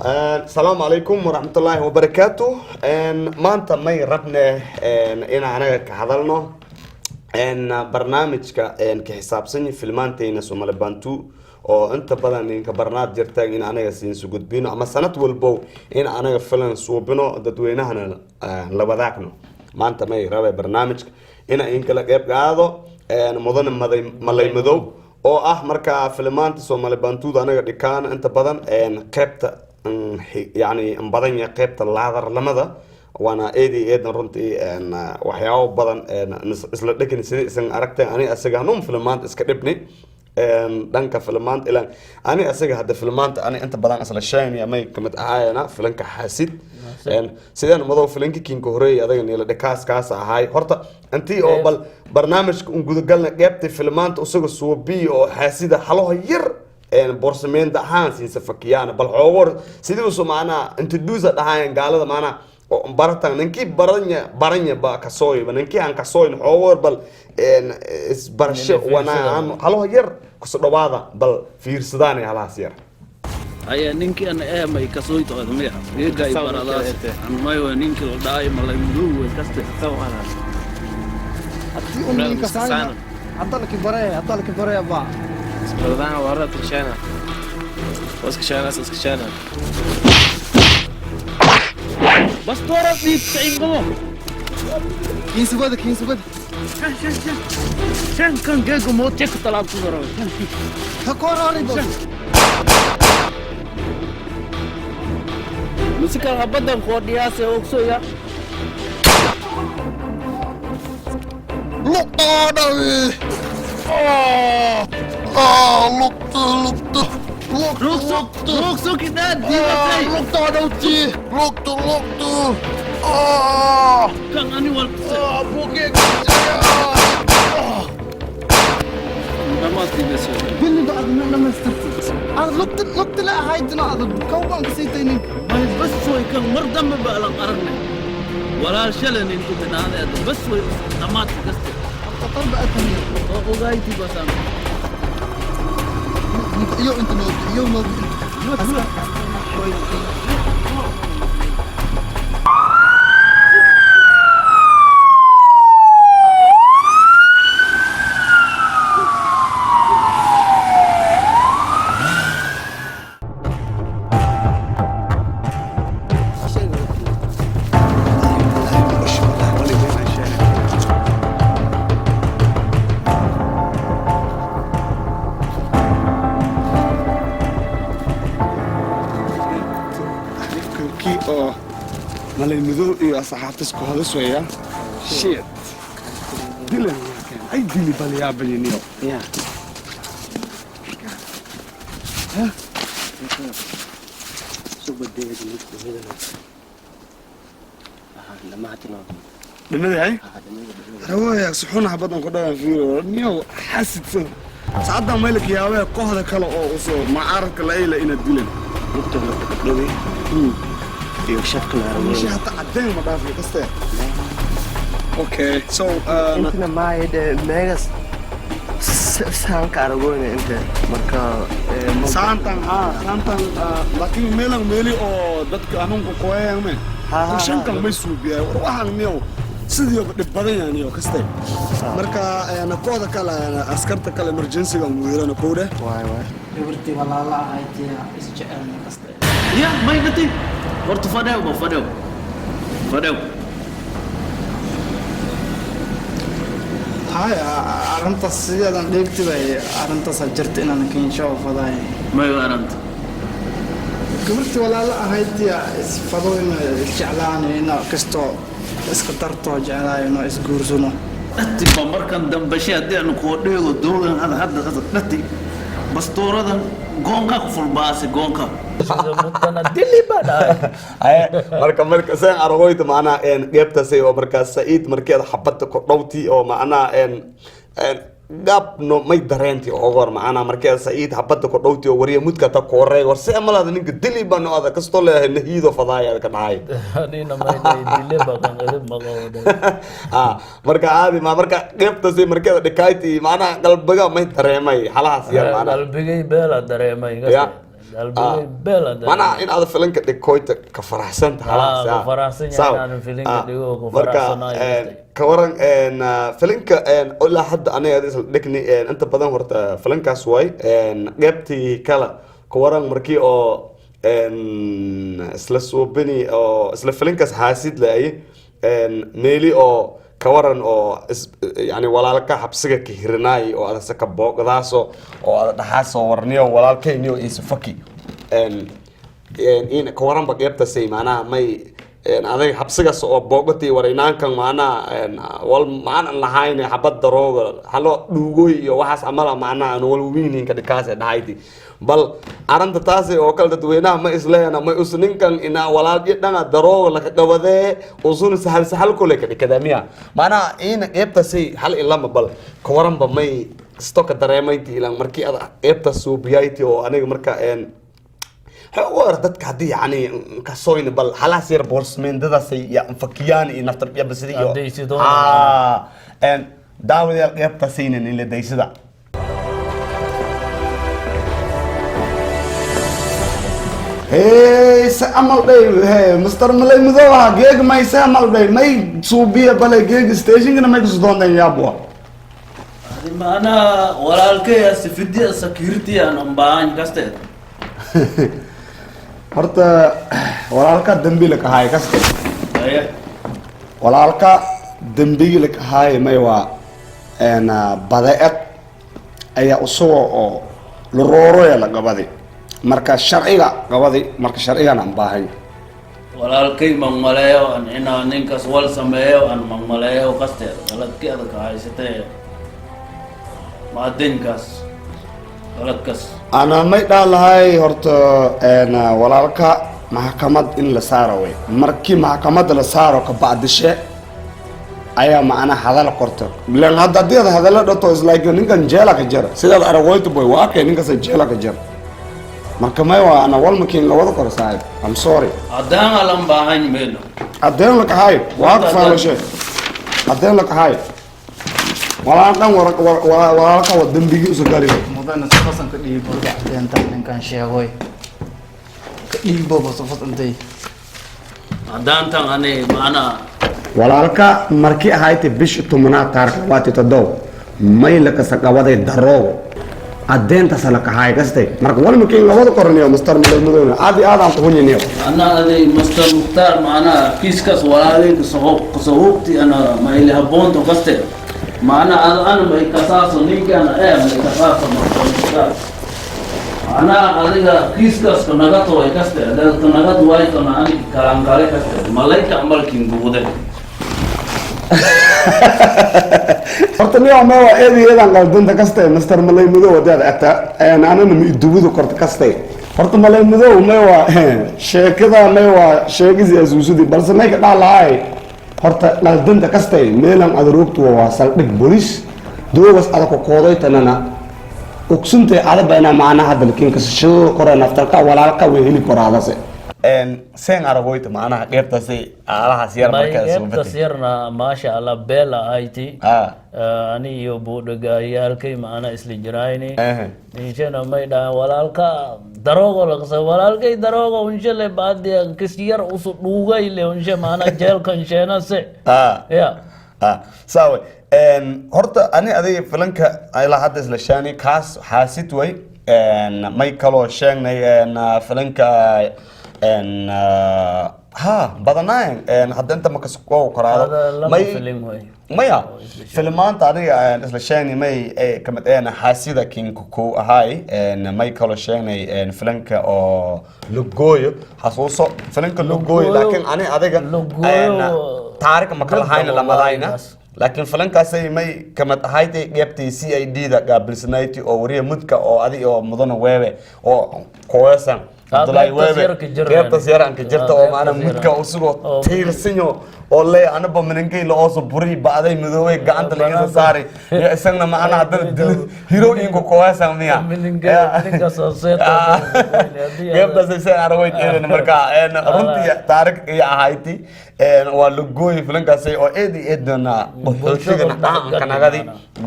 السلام عليكم ورحمة الله وبركاته. ما أنت ما يربنا إن أنا كحضرنا برنامج كحساب سني فيلمان تينا سومال بانتو أو أنت بدن إنك برنامج جرتاج إن أنا جالسين سجود بينو أما سنة والبو إن أنا فلان سوبنا دتوينا هنا لبذاكنا ما أنت ما يربى برنامج إنك لقيت قاعدة مدن ملاي مدو oo marka filmaanta Soomaali Bantuud anaga dhikaan inta badan qaybta yani badan ya qaybta laadar lamada wana eedan runtii waxyaabo badan isla dhakin sidii isan aragtay ani asaga hanum filmaanta iska dhibni dhanka filmaanta ilaa ani asaga hada filmaanta ani inta badan asla shaayni ama kamid ahaayna filanka xasid sidaan madoo filanka kinka horeey adaga neela dhakaas kaas ahay horta antii oo bal barnaamijka guud galna qaybta filmaanta usaga soobi oo xasida halo yar borsameen dahaan siin safakiyana bal xoogor sidii soo maana introduce dhahaan gaalada maana oo baratan ninkii baranya ba ka sooy ninkii aan ka sooyn xoogor bal isbarsho wana halo yar ku soo dhawaada bal fiirsadaan halaas yar أيه نينكي أنا إيه ما يكسوي تقعد ميها يرجع يبارا لاس أنا ما هو نينكي الداي ما لا يملوه كسته سو أنا أتي أمي كسانة أطلع كبرية با سبحان ورا تكشانا واسكشانا بس تورا في 90 قلم كين سبادة شان كان جاكو موتك طلعت تورا هكوراني بس مسكر هبدا خوديا سوكسو يا لقطة نبي لوكسو كده دي لقطة نوتي لقطة كان أني والقصة بوكي ما تيجي بيني بعد لما استفدت أنا لقطة لا هايدنا هذا كوبان كسيتيني بس شوي كان مرة ما بقى قرني ولا شلن انتو تنادي بس شوي نمات قصتي طلب أتني وغايتي بس أنا يو أنت نو مالي مذوق إيه أصحابتك هذا شوية شيت دلنا أي دلي بالي بنيو يا ها شو بدي هذا لما هتنام لماذا هاي رواية صحونا بدنا قدام فيه نيو حاسد ساعدنا مالك يا ويا قهذا كلا أو أصو معارك العيلة إن الدلنا نكتب لوي يكشفك مش حتى عدين ما بعرف قصته اوكي سو انت ما يد ميغاس سان كارغون انت marka saantan laakiin meeli oo dadka anunku qoyaan me shankan may suubiyaa waxaan miyo sidii oo dib badan yahay oo kaste marka kooda kale askarta kale emergency ga weerana koode waay gabartii walaala ahayd is jecelna kaste يا ما يقتي ورت فداو هاي أرنت السيادة ديكتي بي أرنت سجرت إن أنا كين شوف فضاي ما يغرنت gabartii walaala ahayd is fadooyin jeclaan inaa kasto iska darto jeclaayo inaa is guursano أتي بمركن دم بشي أدي أنا كودي ودولن هذا نتي بس تورا قونكا كفل باسي قونكا متندلي بدا marka saan aragoyto maana qaybta say oo marka Said markeeda xabadda ku dhawti oo maana gab no may dareenti oo goor maana markeeda Said xabadda ku dhawti oo wariye mudka ta koorey war si amalada ninka dili baan oo kasto leeyahay nahiido fadaaya ka dhahay anina may dili baqan qadib maqawda marka aadi ma marka qaybta say markeeda dhikayti maana qalbiga may dareemay halaas yar maana qalbigay beela dareemay Dalbi bela da. Mana in ada filanka dhikoyta ka faraxsan tahay ka faraxsan yahay inaan filanka dhigo ku faraxsanahay. كورن ان فلنك ان ولا حد انا دكني انت بدن horta فلنكاس واي ان قبتي كلا كورن markii oo ان isla soobini oo isla فلنكاس haasid laay ان meeli oo كورن oo yani walaalka xabsiga ka hirnay oo aad saka boogdaaso oo aad dhaxaas oo warniyo walaalkeenyo is faki in كورن baqeybta say maana may aday xabsigaas oo boogtay warinaankan maana wal macaan lahayn xabad darooga halo dhuugoy iyo waxaas amala maana aan wal wiinin ka dhikaas dhaaydi bal aranta taas oo kala dadweynaha ma isleena ma usninkan ina walaal dhana darooga la qabadee usun sahal kule ka dhikadamiya maana in qeybta say hal ilama bal ka waranba may stock dareemaynti ila markii aad qeybta suubiyayti oo aniga marka هو ردت كهدي يعني كسوين بل حلاس يربولس من ده سي فكيان ينفتر يا بس دي ان داود يبقى سينن اللي ديسدا هي سامل دي هي مستر ملي مدوها جيج ما يسامل دي ما يصوبيه بلا جيج ستيشن ما يقصدون يا ابو ما انا ولا الكي سفدي سكيورتي انا مبان كاستد horta walaalka dambi la kahay kaste walaalka dambi la kahay may waa badaad ayaa usoo oo lorooro la gabadi marka sharciga gabadi marka sharcigan aan baahay walaalkay mamaleeyo ina ninkaas wal sameeyo aan mamaleeyo kaste walaalkay aad ka haysatay maadinkaas walaalkaas أنا ما يدل هاي هرت أنا ولالك محكمة إن لساروي مركي محكمة لسارو كبعد الشيء أيا ما أنا هذا القرطة لأن هذا دي هذا لا دوتو is like نيكا جيلا كجرا سيدا الأرويت بوي واقع نيكا سجيلا كجرا محكمة وأنا أول مكين لو ذكر سايد I'm sorry أدان على باهين ميلو أدان لك هاي واقف على شيء أدان لك هاي ولا كان ولا كان ودم بيجي سكالي مدن تفصل كدي برجع دين تان كان شيء كدي بابا تفصل انتي أدان تان أنا معنا ولا كان مركي هاي تبيش تمنا تارك واتي تدو ما يلك سكوادي درو أدين تسلك هاي كستي مرك ولا ممكن لو ذكرني مستر مدن عادي آدم تهوني نيو أنا هذا مستر مختار معنا كيسكس ولا لي كسوقتي أنا ما إلي هبون تقصتي معنا أنا ما يكساس ونيجي أنا ما يكساس ما أنا هذا كيسكس كنغات واي كسته هذا كنغات واي كنا أنا كلام كاره كسته ملاك عمل كين بوده horta niyo ma waa eedeedan qaldan kastay master malay mudo wadaad ata ana ma iduudo korta kastay horta malay mudo ma waa sheekada ma waa sheegisi asuusudi balse ma ka dhalaay horta qaldan kastay meelan adroogtu waa saldhig bolis doogas adag ku qooday tanana uqsuntay adabana macnaha dalkin ka soo qoran aftarka walaalka way heli koraadase سين عربويت معناها غير تسي على سير مركز غير تسيرنا ما شاء الله بيلا ايتي اني يبودغا يالكي معنا اسلي جرايني نيشنا ميدا ولالكا دروغو لقس ولالكي دروغو ان شاء الله بعد كسير اسو دوغاي له ان شاء معنا جيل كنشينا سي يا ساوي horta ani aday filanka ay la hadis la shaani kaas xaasid way may kalo sheegnay filanka ها بدناين حتى انت ما كسكو قرار مايا فيلمان تاني اسلا شاني ماي كمت انا حاسيده كين كوكو هاي ماي كلو شاني فلانك او لوغوي حسوسو فلانك لوغوي لكن انا ادغ تاريخ ما كلا هاينا لمداينا لكن فلانكاسي ماي كمت هايتي جبتي سي اي دي دا قابلسنايتي او وريه مدكا او ادي او مدن ويبه او كويسان Abdullahi qaybtaas Webe yar ka jir qaybtaas yar aan ka jirta oo maana qaybtaas yar. mudka usugoo Oo. tiirsanyo oo leh anaba manankay la oo soo buri baaday midoobay gacanta laga soo saaray iyo isagna maana hadana dil heroinku kooysan miya ninka soo seeto qaybtaas ay arwayd ee marka runtii taariikh ay ahayti waa la gooyay filankaas oo eedana bulshada kanagadi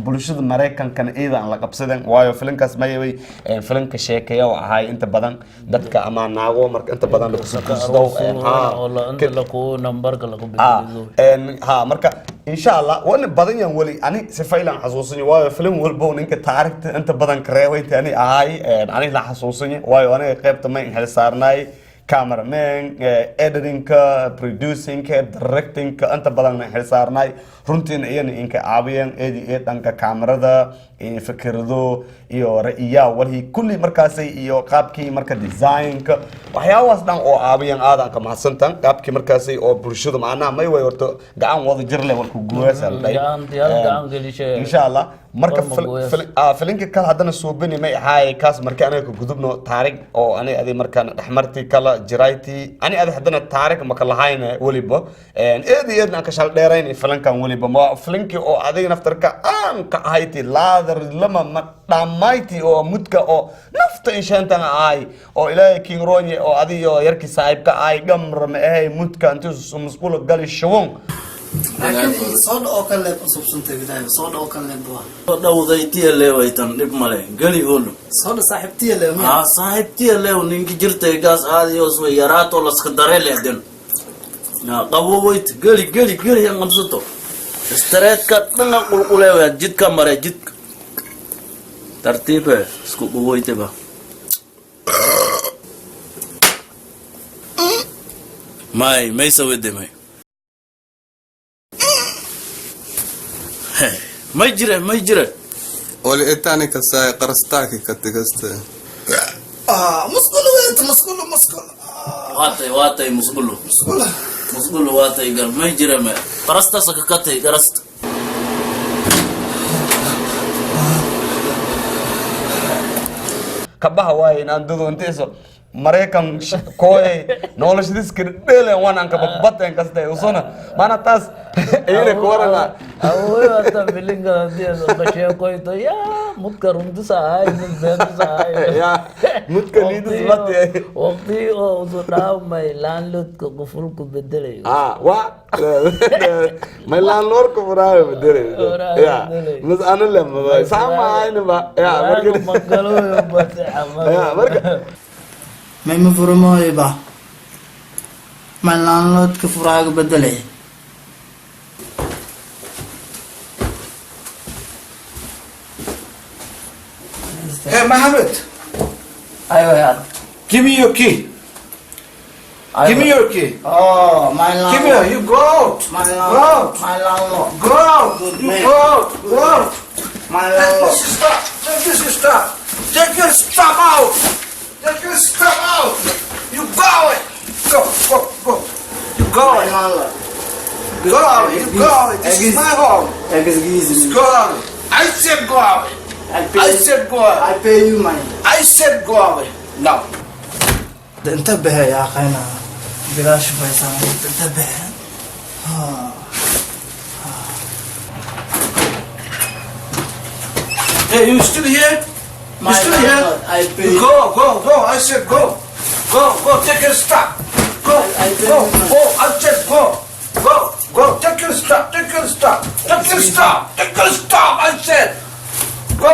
bulshada Mareykanka eedan la qabsadeen waayo filankaas ma yahay filanka sheekaya oo ahay inta badan dadka ama naago marka inta badan la kusoo inta la ku numberka lagu bixiyo ha marka insha Allah wana badan yan wali ani si faylan xasuusin waayo filim walba ninka taariikhda inta badan kareeway tani ahay ani la xasuusin waayo aniga qaybta ma in hel saarnay cameraman editing producing directing anta badan hel saarnay runtii iyana inka caabiyeen ee dhanka kamerada ee fikrado iyo ra'iya wali kulli markaas iyo qaabkii marka design-ka waxyaabahaas dhan oo caabiyeen aadan ka mahadsantan qaabkii markaas oo bulshada macnaha may way horto gacan wada jir leh walku guulaysan gacan gelishay insha Allah marka filinka kale hadana soo bani may ahay kaas marka anaga ku gudubno taariikh oo adi markaan dhaxmartii kala jirayti adi hadana taariikh ma kala hayna waliba eediyadna ka shal dheerayn filankan waliba ma filinki oo adiga naftarka aan ka ahayti laadar lama dhamayti oo mudka oo nafta inshaantan ay oo ilaahay king roonye oo adiyo yarki saaxiibka ay gamra ma ahay mudka intuu musqulo gali shawon laakiin soo dhoo kale kusubsantay bidaay soo dhoo kale baa dhawdaytiya leewaytan dhib male gali holu soo dhoo saaxiibtiya leeyo saaxiibtiya leew ninki jirtay gaas aadiyo soo yaraato la iska dareeleedan qawowayt gali aan qabsato streetka dhanga qulquleeyaa jidka mare jidka tartiibe isku qawowaytaba may sawide may jire wali etani kasay qarastaki katigasta musqulu waatay musqulu waatay gar may jire me qarasta sakakatay qarasta kabaha waay inaan dado inteeso Mareykan kooy noloshadiis ka dheeleen waan ka badbateen kasta usona maana taas ayna ku warana awooda bilinga diya bashay koyto ya mudka runta ay mid beenta ay ya mudka liidis batay waqti oo soo dhaamay landlord ko qofulku bedelay wa may landlord ko furaayo bedelay ya mas ana lama sama ayna ba ya marka magalo bata ya marka may ma furmooy ba may landlord ka furaaga bedelay Hey, Mohammed, ayo yaar give me your key. Give me your key. oh my landlord Give me your, you go out. my Go landlord out. my landlord Go out. You man. go out. Go out. my Take landlord this stuff. Take this stuff. Take your stuff out. Take your stuff out. You go away. Go. You go my away. landlord Go away. You go away. This is my home. excuse me Go away. I said go away. I I said go away. I pay you money I said go away. Now. انتبه يا اخينا بلاش فيصل انتبه Hey, you still here? You still here? I pay You go. I said go. Go. Take your stuff. Go. I pay Go. you money. Go. I said go. Go. Take your stuff. Take your stuff. Take your stuff. Take your stuff. I said go.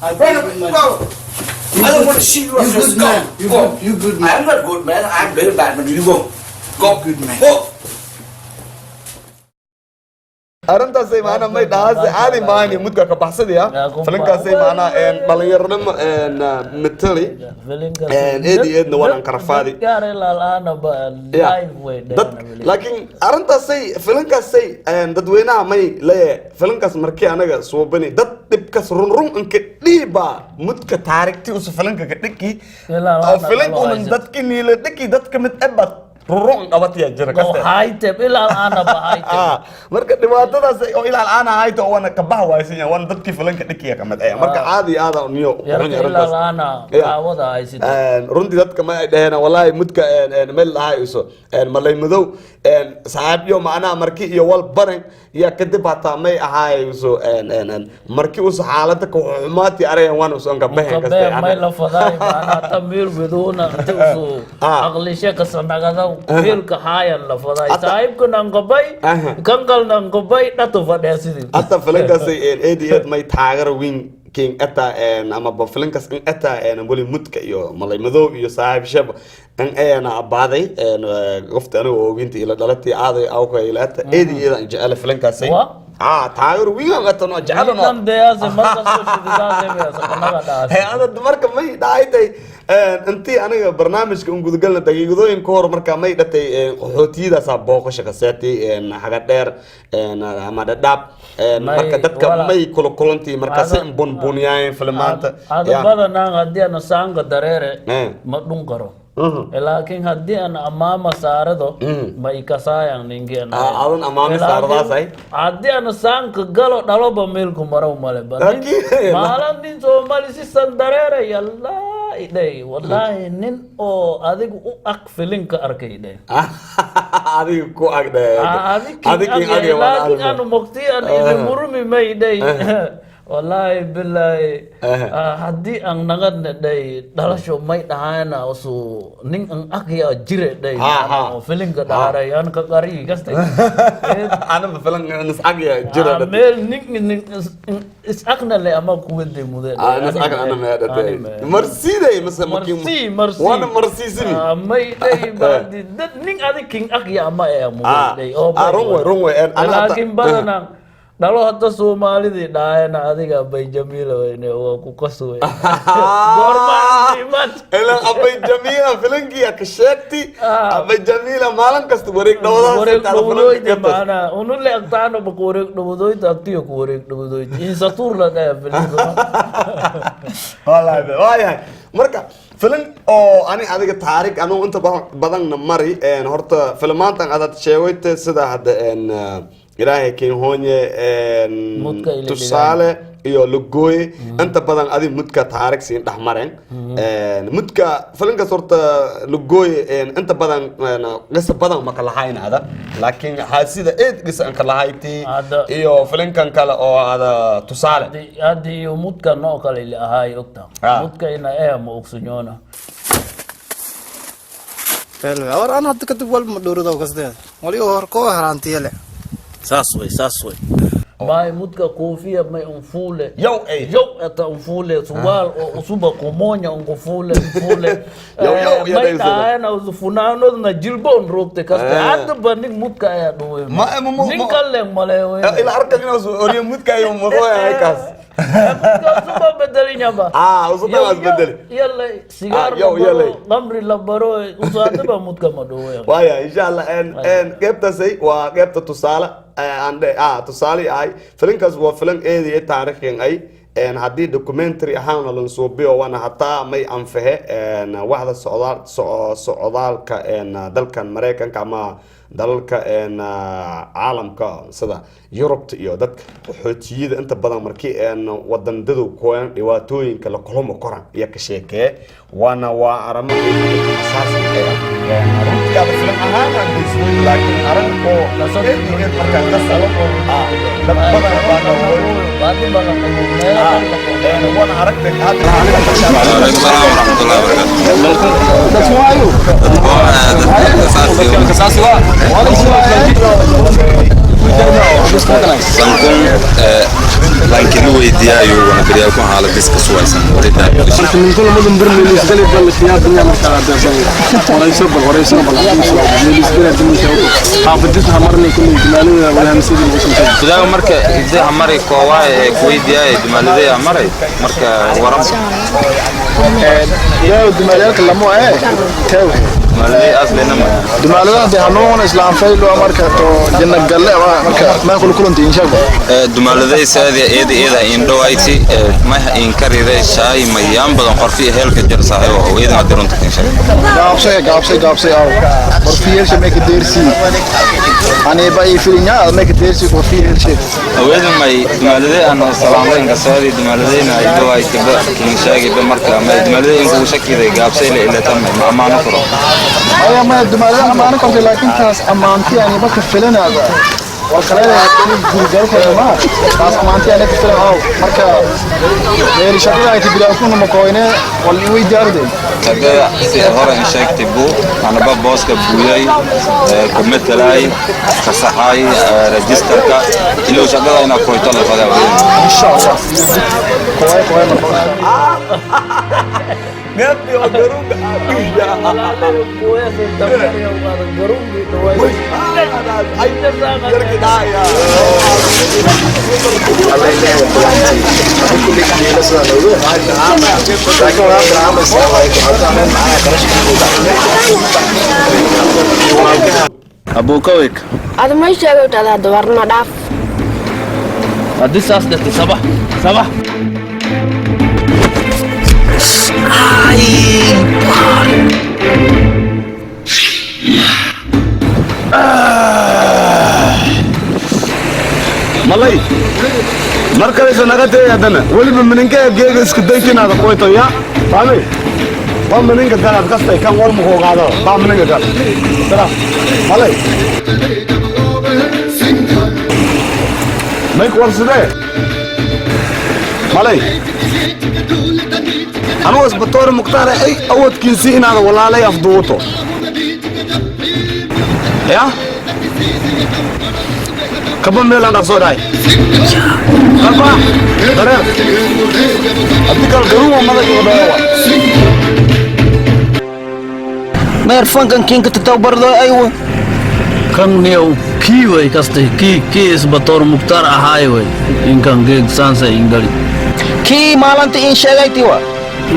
I pay Run you away. money. Go. I don't want to see you. You good Go. man. Go. You good I man. am not good man. I am very bad man. You go. Go. Good man. Go. arintaasay maana may dhahaas aadi maani mudka ka baxsadaya filinkaasay maana dhalinyaronimo matali eedna waan karafaadi laakiin arintaasay filinkaasay dadweynaha may leeyahay filinkaas markii anaga soo bani dad dhibkas run inka dhiiba mudka taariikhtii usu filinka ka dhiki oo filin unan dadki niila dhiki dadka mid ebad rurun qabatiya jira kaste hayteb ilaa ana bahayteb marka dhibaatadaas oo ilaa aan hayto wana ka bah waysan wana dadkii filanka dhikiya kamid ay marka caadi aada niyo ilaa ana awada haysid runtii dadka ma ay dhaheen wallahi mudka meel lahay iso malay madow saaxiibyo macnaha markii iyo wal baran ya kadib hataa may ahay iso markii uu xaaladda ku xumaati areen waan usan ka bahan kaste may la faday macnaha tamir biduna tusu aqli shaka sanagada wiilka hayan la faday saaxiibku nangabay kangal nangabay dhatu fadhiisidii hatta filankaas eediyad may taageer wing king ata ama bafilankas in ata wali mudka iyo malay madow iyo saaxiib shab an ayana abaaday qofta aniga oo winta ila dhalatay aaday aw ka ila ata eediyada jecel filankaas taageer wing ata no jecelno dan deyaas marka soo shidaasay kanaga dhaas ada marka may dhaaytay intii aniga barnaamijka un gudagalna daqiiqadooyin ka hor marka may dhatay qaxootiyidaas booqasho ka saatay haga dheer ama dhadhaab marka dadka may kula kulantii marka si bunbuniyaan filmaanta badanaan haddii aan saanga dareere ma dhun karo laakiin haddii aan amaama saarado ma ikasaayan ninkeena adan amaama saaradaasay haddii aan saanka galo dhaloba meelku maraw male maalan nin Soomaali si san dareere yalla idhay wallahi nin oo adigu u ag filinka arkay idhay adigu ku agdhay adigu laakiin aan mugti aan idin murmi ma idhay wallahi billahi haddii aan naga dhadhay dhalasho may dhahayna usu nin aan agya jire dhay filinka dhaaray aan ka qari kasta ana filan nis agya jire meel nin is agna le ama ku wade mude nis agna ana ma dhadhay marsiday marsi wana marsisimi may dhay baadi dad nin adig king agya ama ay mude dhay oo runway ana laakiin badana dhalo hadda Soomaalida dhaayana adiga bay Jamiila weyne oo ku qasway gormaan ila abay Jamiila filankiya ka sheegti abay Jamiila maalin kasta wareeg dhawada maana unu le aqtaano ba wareeg dhawdoyd agtiyo ku wareeg dhawdoyd in satur la dhaay filanka wallahi marka filan oo ani adiga taariikh anu inta badan mari horta filmaantan aad sheegayte sida hadda ilaahay keen hoonye tusaale iyo lugooy inta badan adi mudka taariikh siin dhaxmareen mudka filanka sorta lugooy inta badan qisa badan ma kala haynada laakiin haasida eed qisa an kala hayti iyo filankan kale oo ada tusaale adi mudka noo kale ilaahay ogta mudka ina ma ogsunyona war ana hadda kadib wal ma dhowrado kasdee wali hor ko haraantiyale saas way باي مدك كوفية ما ينفولة يو أتا ينفولة سوال وصوبة كومونيا ينفولة يو ما يتعاين أو زفنانو نجيلبون روبتي كاسكي عاد بانيك مدك يا دوي نكالم ملايوي إلا أركا جنو أوريو مدك يوم مرويا هيكاس وصوبة بدلين يابا وصوبة بدلين يلا سيجار لبرو غمري لبرو وصوبة مدك مدوي وايا إن شاء الله إن كيبتا سي وكيبتا تصالة tusaale ay filinkaas waa filin eedii taariikhin ay hadii documentary ahaan la soo biyo wana hataa may anfahe waxda socdaalka dalkan Mareykanka ama dalalka caalamka sida Europe iyo dadka xootiyada inta badan markii wadandadu kooyan dhibaatooyinka la kulmo koran iyo ka sheekay wana waa aramo asaasi ah runtii aad filim ahaan laakiin aranko la soo dhigay marka ka salo dad badan wana aragtay laakiin weydiiyayo wana bariya ku xaaladis ka suwaysan warida marka min kullu madan barnaamij galay bal khiyaar dunya marka horeyso bal meelis galay dunya xaafadis hamarnay kullu dimaanada walahan sidii ugu soo sidaa marka idii hamari koowaay ku weydiiyay dimaanada hamaray marka waran dimaanada lamo taw dumaaladay aslina ma dumaalada de hanuun islaam faylo marka to janna galle marka ma kulkulunta insha Allah dumaaladay saadi eeda indhowayti ma in kariday shay ma yaan badan qorfi heelka jar saaxiibo oo eeda dirunta insha gaabsay aw qorfiyeelsha ma ka deersi ani bay filinga ma ka deersi qorfiyeelsha aweeda may dumaaladay aan salaamayn ka saadi dumaaladayna indhowayti ba in shaagi ba marka ma dumaaladay in uu shakiday gaabsay ila tamay ma amaano karo ay ma dumaalada amaano kortay laakiin taas amaanti ani ba ka filanaada والخلايا الجلد ما خلاص ما أنت أنا كفيلم أو مركا غير شكله هاي تبي لأكون مكوينة واللي هو يجاردين هذا سيهرة إن شاء تبو أنا باب باس كبوياي كمية لاي كسحاي رجستر كا اللي هو شكله أنا كويت الله فدا إن شاء الله كوي Ngerti o garung iya. Kuya sentapnya yang garung gitu. Ay terkidaya. Allah ini yang berjanji. Aku lihat dia selalu. Saya orang drama saya itu asalnya mana terus Abu Kawik. Ada mai sheegay tada warna dhaaf. Hadii saas dadka sabah. malay markaysa naga teeyadana waliba mininka geega isku daytinaada qoyto ya fahmay waa mininka galaad kastay kan walma hoogaado baa mininka gal sala malay may ku warsadee malay anuu isbatoore mukhtaar ay awoodkiisii inaada walaalay afduuto ya kaba meelaan dhaqsoo dhahay kaba dareer haddii kale garuwa madax uga dhayawa meer fankan kinka tatabardo aywa Kan niyo kiway kastay ki isbatoor Mukhtaar ahaay way inkan geeg saansa ingali. kii maalinta in sheegaytii waa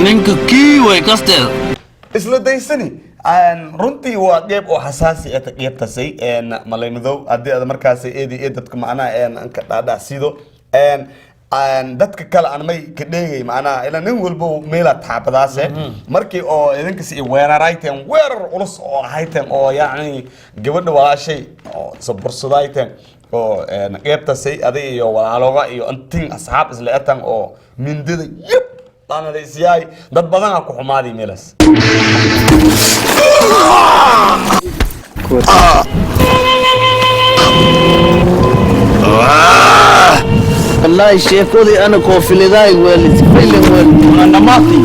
Ninka kiway kastay isla daysani runtii waa qeyb oo xasaasi ah qeybtasay malay madow hadii aad markaas eedii dadka macnaha ka dhaadhacsido dadka kale aan may ka dheegay macnaha ila nin walba meel taabadaas markii oo idinka si weerarayteen weerar ulus oo ahayteen oo yaani gabadha walaashay oo sabursadayteen oo qeybtasay adiga iyo walaalooga iyo antin asxaab isla etan oo mindida yib أنا ليسياي ضد بدنا أكو حمادي ميلس. والله شيكودي أنا كوفي ذاي ولا تفيلم ولا أنا ماتي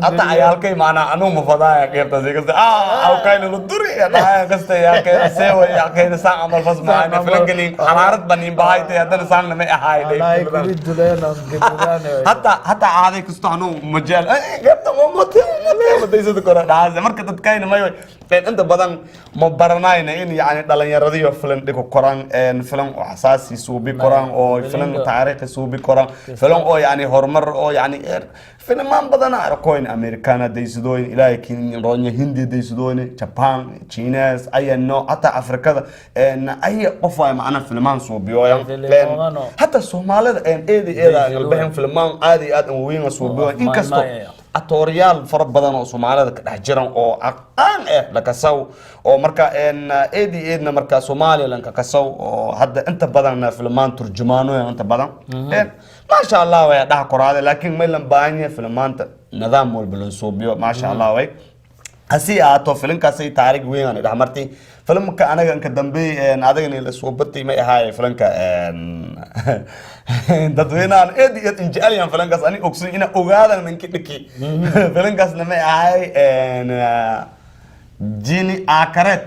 حتى عيالكي معنا أنو مفضايا كيف تزيك أو كاين الدوري يا قصتي يا كي سوي يا كي ساعة عمل فص معنا فلنقلي حرارة بني بايتي هذا سان لما هاي حتى هذا كستانو مجال قبل ما تيجي تقول هذا مركز تكاين ما يوي أنت بدن مبرناين يعني دلنا يرديو فلان ديكو قران فلان أساسي سوبي قران أو فلان تاريخ سوبي قران فلان أو يعني هرمر أو يعني فلان ما بدنا أركوين أمريكانا ديسدوين إلى كين رونيا هندي ديسدوين جابان تشيناس أي نوع حتى أفريقيا أي قفا معنا فلمان سوبيو حتى الصومالي إيدي البحث فلمان عادي أدم وين سوبيو إنكستو أتوريال فرد بدن أو سومالي كحجران أو أقان لكسو أو مركا إيدنا مركا سومالي لانك كسو هذا أنت بدن فلمان ترجمانو أنت بدن ما شاء الله ويا ده قرادة لكن ما لهم باينة فلمان نظام والبلوسوبيو ما شاء الله ويا هسي أتو فيلم كاسي تاريخ وين أنا ده مرتي فيلم كأنا كان كدمبي نادين اللي صوبتي ما هاي فيلم dadweynahan aad iyo aad injecelyaan filankaas ani ogsan ina ogaadan ninka dhiki filankaas lama ahay jini akaret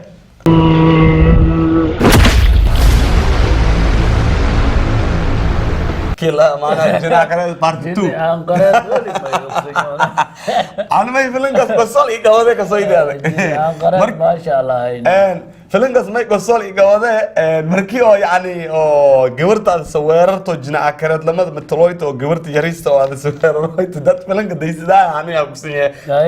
Kila mana jina kare part 2 Ang karet wali may usingon. anu may film kas kosol igawade kasoy de Ang karet mashallah. film kas may kosol igawade markii oo yani oo gabarta saweerarto jina kare lamada metroid oo gabarta yarista oo saweerarto dad film ka deysida ani aqsiye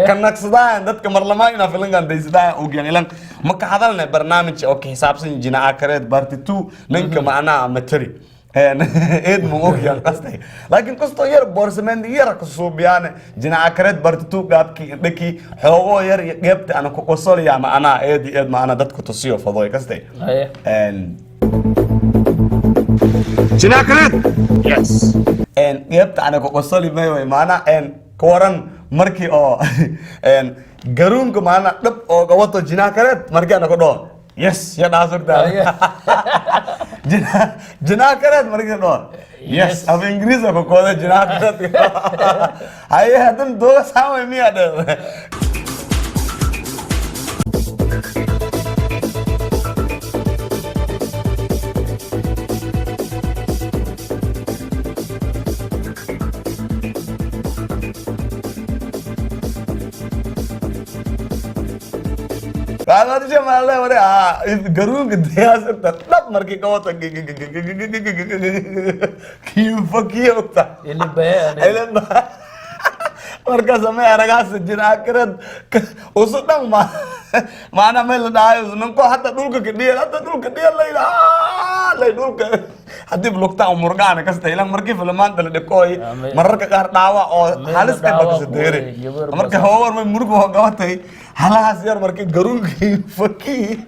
kan naqsada dadka marlama ina film kan deysida oo gaan maka hadalna barnaamij oo ka xisaabsan jina kare part 2 ninka macna matari eed mu ogyan qastay laakiin qasto yar boorsameend yar ka soo biyaan jina kareed bartu gaabki dhaki xoogo yar geebta ana ku qosol ya ma ana eed ma ana dadku tusiyo fadoy qastay jina kareed yes geebta ana ku qosol may ma ana kooran markii oo garuunka ma ana dhab oo gawato jina kareed markii ana ku dhoo yes ya daasugta jina kareed markii dhoo yes af ingiriis ko kooda jina kareed ay hadan dooga saamay miya dheer Kalau dia malah mereka garung dia tetap mereka kau tak kiu tak. Ini bayar. Mereka sampai aragas jenakaran usut nang mana meledai usut kau hatta dulu ke dia lagi dulu ke hati belum tahu murgan kas telang mereka filman tele dekoi mereka kartawa oh halis ke bagus sendiri mereka hawar me murgo gawat halas yar mereka garung fakki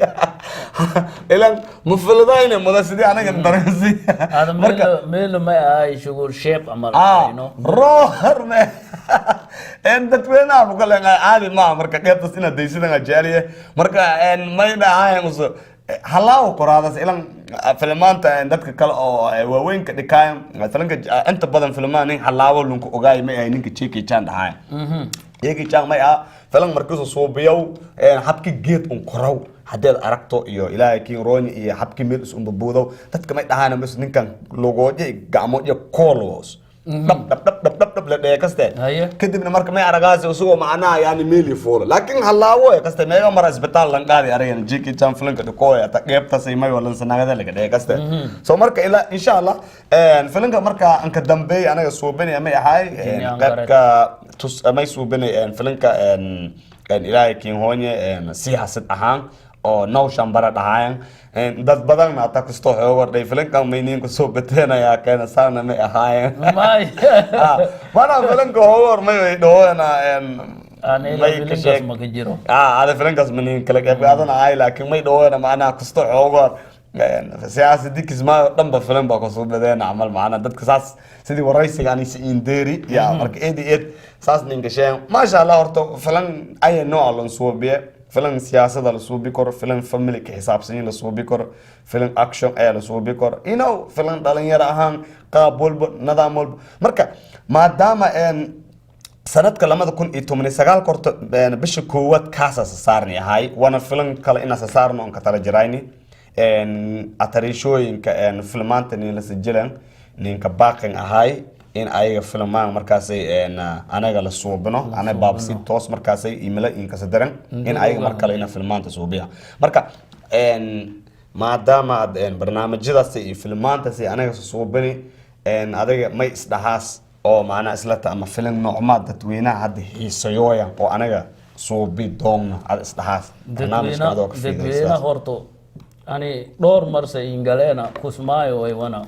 elang mufilada ini muda sidi anak yang terasi mereka melu mai ai sugar shape amal roher me ente tuena bukan lengai adi ma mereka kaya tusina desi dengan jari mereka mai dah ayang usu halau koradas elang filmanta dadka kale oo waaweynka dhikaayaan filanka inta badan filmaan nin halaawo lunku ogaay ma ay ninka Jackie Chan dhahay Jackie Chan may filan markuu soo biyow habki geed un koraw hadeed aragto iyo ilaahay kiin rooni iyo habki meel is umbuudo dadka may dhahaan mas ninkan logooje gacmo iyo kolos dab la dhaya kaste kadibna marka may aragaas usoo macnaa yani meel fuul laakiin halaawo kaste meega mar isbitaal lan qaadi aragan Jackie Chan filanka dhakooya ta qeybta saymay walan sanagada laga dhaya kaste soo marka ila insha Allah filanka marka an ka dambeey anaga soo bani ama ahay qeybka tus amay soo bani filanka ilaahay kiin hoonye siyaasad ahaan oo naw shambara dhahayan dad badan ma ta kasto xoog dhay filanka meeynin ku soo bateenaya kana saana ma ahaayeen mana filanka hoor may dhoona may filankas ma jiro ada filankas meeynin kala qaadana ay laakiin may dhoona maana kasto xoog siyaasadii kisma dhanba filan ba ku soo badeena amal maana dadka saas sidii waraysiga aan siin deeri ya marka eed saas ninka sheey ma sha Allah horto filan ay nooc lan soo biye filan siyaasadda la soo bikor filan family ka xisaabsan la soo bikor filan action ay la soo bikor filan dhalinyaro ahaan qaab walba nidaam walba marka maadaama sanadka 2019 korto bisha koowaad kaasa saarni ahay wana filan kale ina saarno on ka tala jirayni atarishooyinka filmaanta nin la sajilan ninka baaqin ahay in ayaga filmaan markaasay anaga la suubino ana baabsi toos markaasay email in ka sadaran in ayaga markale ina filmaanta suubiya marka maadaama barnaamijyadaas iyo filmaantaas anaga suubini adaga may isdhahaas oo maana islata ama filim noocmaad dadweynaha hadda xiisayooya oo anaga suubi doona ad isdhahaas barnaamijka adoo ka fiidaysa horto ani door marse ingaleena kusmaayo way wana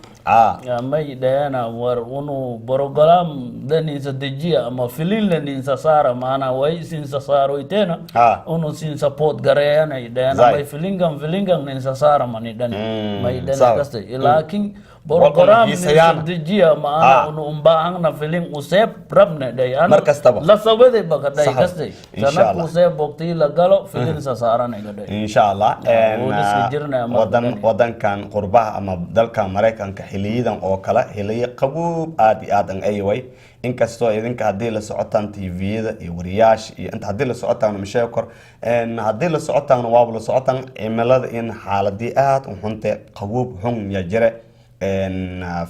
may dayana war unu program daninsa dejiya ama filin laninsa saara maana way sinsa saaro itena unu sin support gareena dayana may filingan ninsa saara mani dan may dana kaste laakin program dejiya maana unu umbaangna filin usep rabne dayana la sabade bakaday kaste sana usep bokti la galo filin sa saara nagade inshallah wadankan qurbaha ama dalka Mareykanka xiliyadan oo kale xiliyo qabuub aad iyo aad ay way inkastoo idinka haddii la socotaan tviyada iyo wariyaasha iyo inta haddii la socotaan mashee kor haddii la socotaan waaba la socotaan cimilada in xaaladii aad u xuntay qabuub xun ya jire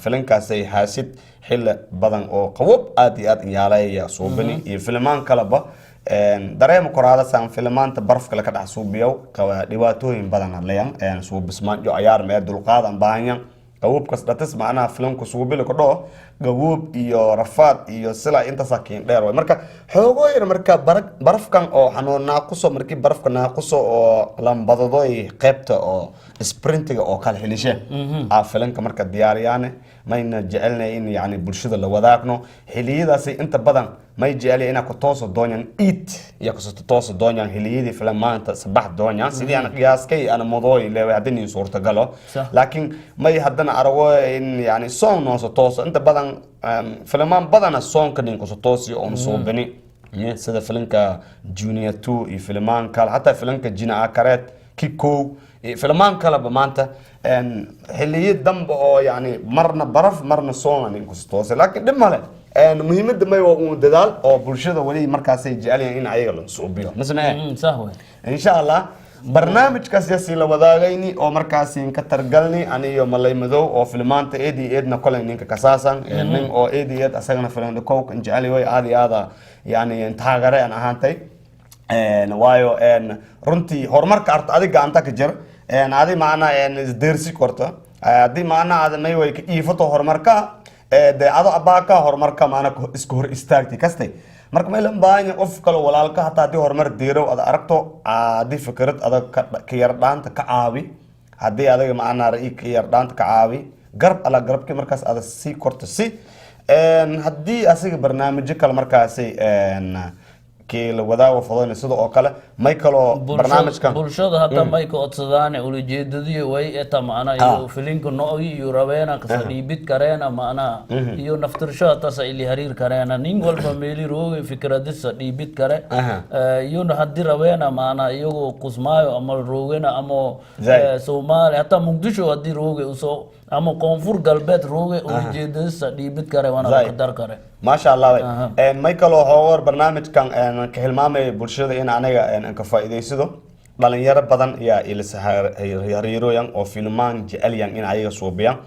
filinkaasay haasid xilli badan oo qabuub aad iyo aad yaalaya suubini iyo filmaan kaleba dareema koraada saan filmaanta barafka la ka dhex suubiyo dhibaatooyin badan leeyan suubismaan iyo ayaar mee dulqaadan baahanyan qabuubkas dhatis macnaha filimku suubili ku dhaco qabuub iyo rafaad iyo sila inta sakiin dheer way marka xoogooyin marka barafkan oo xanuun naaquso markii barafka naaquso oo lambadadooy qaybta oo sprintiga oo kala xilishe filimka marka diyaariyaan mayna jecelnay in yani bulshada la wadaagno xiliyadaasi inta badan may jecel ina ku tooso doonyan iyo ku tooso doonyan xiliyadii filmaanta sabax doonyan sidii aan qiyaaskay ana modooy leeyahay hadii suurta galo laakiin may hadana arago in yani song nooso tooso inta badan filmaan badana song ka nin ku toosi oo soo bani sida filimka Junior 2 iyo filmaan kale hatta filimka Jina Akaret Kiko filmaan kale maanta xiliyad dambe oo yani marna baraf marna song nin ku toosi laakiin dhimale muhiimada may waa uu dadaal oo bulshada wali markaas ay jecel yihiin in ayaga la suubiyo masna insha Allah barnaamijkaas yasi la wadaagayni oo markaas in ka targalni aniyo malay madow oo filmaanta eedna kale ninka kasaasan nin oo eed asagana filan kook in jecel way aada yani taagare aan ahaantay waayo runtii horumarka arta adiga anta ka jir adi maana isdeersi korto adi maana aad may way ka iifato horumarka de ado abaaka horumarka maana isku hor istaagti kastay marka ma ilan baahan qof kale walaalka hataa hadii horumar diiro ad aragto hadii fikrad adag ka yar dhaanta ka caawi hadii adaga maana ra'yi ka yar dhaanta ka caawi garab ala garabki markaas ada si korto si hadii asiga barnaamijyo kale markaas la wadaago fadhana sida oo kale may kalo barnaamijkan bulshada hadda may ka odsadaan ulijeedadii way eta maana iyo filinka nooyi iyo rabeena ka saliibid kareena maana iyo naftirshaha tasa ili hariir kareena nin walba meeli rooga fikradisa dhiibid kare iyo hadii rabeena maana iyago kusmaayo ama roogena ama Soomaali hatta Muqdisho hadii rooga usoo ama koonfur galbeed rooga ulijeedadisa dhiibid kare wana ka dar kare ما شاء الله مايكل هوور برنامج كان كهلمامي bulshada in aniga aan ka faa'iideysado dhalinyaro badan yaa ila hariirooyan oo filmaan jecel yan in ayaga suubiyaan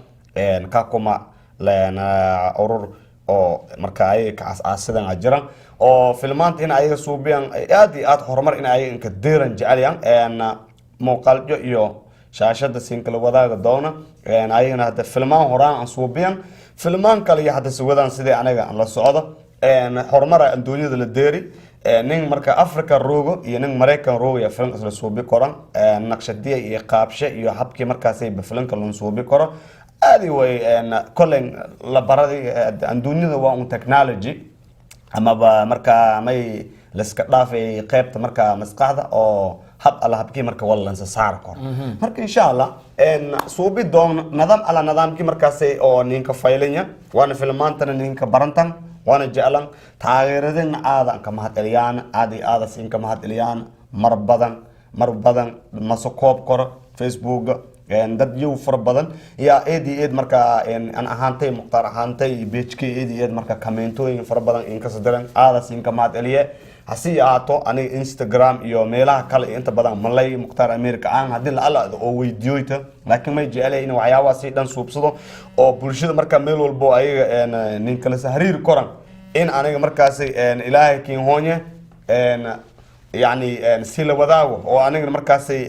ka kuma leena urur oo marka ay ka aasidan ajiran oo filmaanta in ayaga suubiyaan aad horumar in ayaga ka deeran jecel yan muuqaalyo iyo shaashada sinkala wadaaga doona ayagana hada filmaan horaan aan suubiyaan filmaan kale iyo hada suwadaan sidii anaga aan la socdo horumar adduunyada la deeri nin marka Afrika roogo iyo nin Mareykan roogo ya film isla suubi koran naqshadiye iyo qaabshe iyo habkii markaas ay filimka loo suubi karo aadi way kullen la baradi adduunyada waa technology ama marka may la iska dhaafay qaybta marka masqaxda oo hab ala habkii marka wallan saar kor marka insha Allah suubi doon nidaamkii markaas oo ninka faylanya waana filmaantana ninka barantan وانا جعلن تاغيردين آدان كما هتليان آدي آدا سين كما هتليان مربدن مسوكوب كور فيسبوك dad yow fara badan yaa eed marka aan ahaantay muqtar ahaantay BHK eed marka commentooyin fara badan in ka sadaran aada siin ka maad eliye hasi aato ani Instagram iyo meelaha kale inta badan malay muqtar America aan hadii la ala oo weydiyoyta laakiin may jeclay in waxyaabo si dhan suubsado oo bulshada marka meel walbo ayaga nin kala sahriir koran in aniga markaas ilaahay kiin hoonye يعني سيلا وداو او انغ markaasay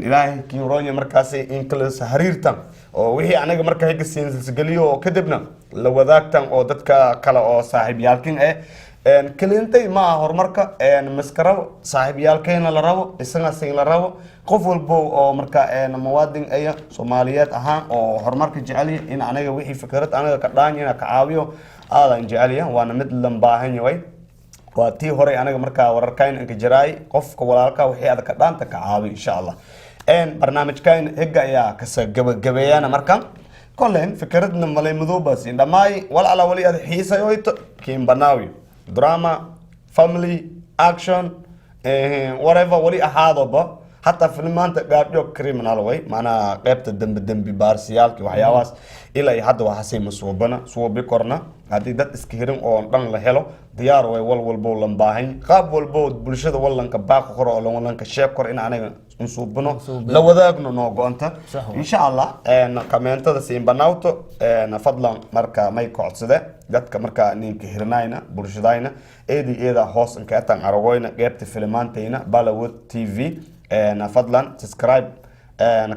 ilaahay ki roonyo markaasay in kala sahriirtan oo wixii anaga marka higa siinsgaliyo oo kadibna la wadaagtan oo dadka kala oo saaxiibyaalkin kalintay ma horumarka maskaro saaxiibyaalkeena la rabo isaga siin la rabo qof walbo oo marka muwaadin ay Soomaaliyeed ahaan oo horumarka jecel in anaga wixii fikrad anaga ka dhaanyina ka caawiyo aadan jeceliya waana mid lambaahan yahay واتي هوري أنا مركا وركاين إنك جراي قف كوالالكا وحي هذا كدان تكعابي إن شاء الله برنامج كاين هجا يا كس جبيانا مركا كلهم فكرتنا ملاي مذوبة إن دماي ولا على ولي هذا حيسا يويت كيم بناوي دراما فاميلي أكشن whatever ولي أحاضر با حتى فيلمانتا قاعدو كريمنال way معنا قيبت dembi baarsiyaalki waxyaabaas ilaa hadda waxa say masuubana suubi korna hadii dad iska hirin oo dhan la helo diyaar way walbo lan baahan qaab walbo bulshada wallanka baaq qoro oo wallanka sheeg kor in anaga nsuubno la wadaagno noo go'anta insha Allah commentada siin banawto fadlan marka may kocsade dadka marka ninka hirnayna bulshadayna eeda hoos inka tan aragoyna qeybta filmaantayna Ballywood TV fadlan subscribe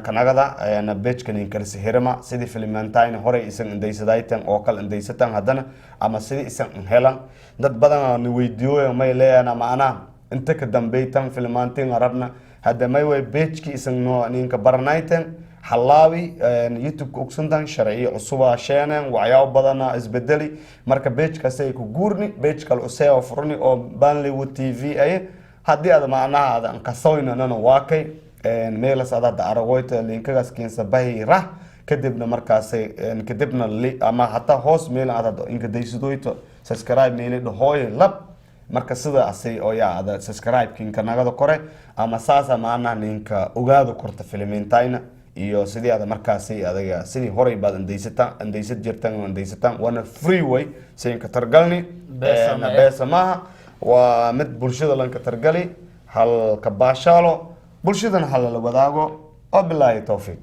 kanagada page kan kala sihirma sidii filmaantayna hore isan indaysadaytan oo kala indaysatan hadana ama sidii isan helan dad badan aan weydiiyo may leeyana maana inta ka dambeeytan filmaantin arabna hada may way page ki isan no ninka baranaytan حلاوي يوتيوب كوكسندان شرعي عصوبة شانن وعياو بدنا اسبدلي مركا بيج كاسي كغورني بيج كال اسيا وفرني او بانليوود تي في اي هادي هذا معناها هذا انكسوينا نانا واكي ميلس هذا دعرويت لينكاس كينسا باهي راه كدبنا مركاسي كدبنا لي اما حتى هوس ميل هذا انك ديسدويتو سبسكرايب ميل دهوي لب marka sida asay oo yaada subscribe kinka nagada kore ama saasa maana ninka ogaado korta filmeentayna iyo sidii aad markaasi adiga sidii horay baad andaysad jirtaan wana free way sayn ka targalni beesa maaha waa mid bulshada lanka targali hal ka baashalo bulshadana hal la wadaago oo bilaahi tawfiiq